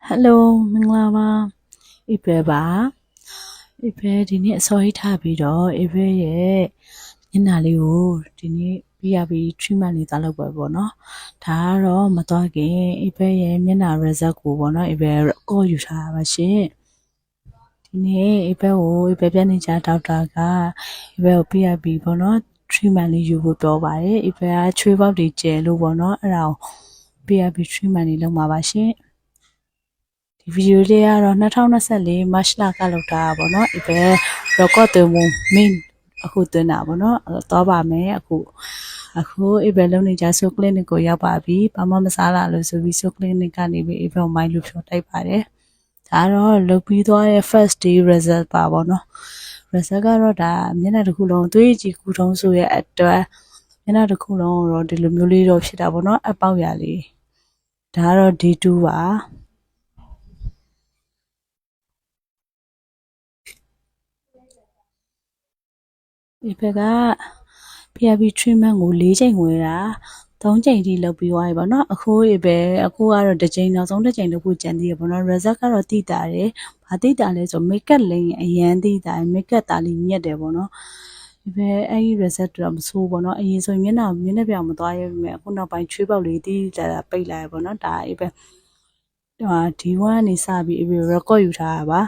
Hello မင်္ဂလာပါ April ပါ April ဒီနေ့အစောကြီးထားပြီးတော့ April ရဲ့ညနာလေးကိုဒီနေ့ပြရပြီး treatment လေးသွားလုပ်ပါပေါ့နော်ဒါကတော့မသွားခင် April ရဲ့မျက်နှာ result ကိုပေါ့နော် April ကောယူထားတာပါရှင်ဒီနေ့ April ကို April ပြနေကြဒေါက်တာက April ကိုပြရပြီးပေါ့နော် treatment လေးယူဖို့ပြောပါတယ် April ကချွေးပေါက်တွေကျယ်လို့ပေါ့နော်အဲ့ဒါကိုပြရပြီး treatment လေးလုပ်မှာပါရှင်ဒီဗီဒီယိုလေးကတော့2024 March လကလုပ်တာပါเนาะ April record သွင်းမှု main အခုသွင်းတာပါเนาะတော့ပါမယ်အခု April လုံးနေကြ so clinic ကိုရောက်ပါပြီဘာမှမစားလာလို့ဆိုပြီး so clinic ကနေပြီး April မိုင်းလို့ဖြောတိုက်ပါတယ်ဒါတော့လုပ်ပြီးသွားတဲ့ first day result ပါပေါ့เนาะ result ကတော့ဒါမျက်နှာတစ်ခုလုံးသွေးကြည်ကူထုံးဆိုရဲ့အတွက်မျက်နှာတစ်ခုလုံးတော့ဒီလိုမျိုးလေးတော့ဖြစ်တာပေါ့เนาะအပေါက်ရလေးဒါကတော့ D2 ပါApril က PRP treatment ကို4ချိန်ဝင်တာ3ချိန်ထိလုပ်ပြီးသွားပြီပေါ့နော်အခုကတော့တစ်ချိန်နောက်ဆုံးတစ်ချိန်လုပ်ဖို့ကြံသေးရပေါ့နော် result ကတော့တိတာတယ်ဘာတိတာလဲဆို makeup လိမ်အရန်တိတာ makeup တာလေးညက်တယ်ပေါ့နော်အဲ့ဒီ result တော့မဆိုးပေါ့နော်အရင်ဆိုမျက်နှာပြောင်မသွားရပြီမဲ့အခုနောက်ပိုင်းချွေးပေါက်လေးတိတာပိတ်လာရပေါ့နော်ဒါD1 ကနေစပြီး record ယူထားတာပါ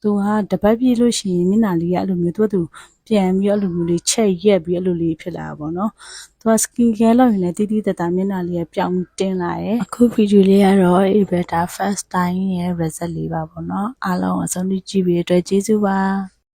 သူကတပတ်ပြည့်လို့ရှိရင်မျက်နှာလေးကအဲ့လိုမျိုးသူပြန်ပြီးအဲ့လိုမျိုးလေးချက်ရက်ပြီးအဲ့လိုလေးဖြစ်လာတာပေါ့နော်သူက skin care လောက်ရင်လည်းတိတိတတ်တာမျက်နှာလေးကပြောင်းတင်းလာတယ်အခုဗီဒီယိုလေးကတော့ April first time ရဲ့ result လေးပါပေါ့နော်အားလုံးအဆုံးထိကြည့်ပြီးအတွက်ကျေးဇူးပါ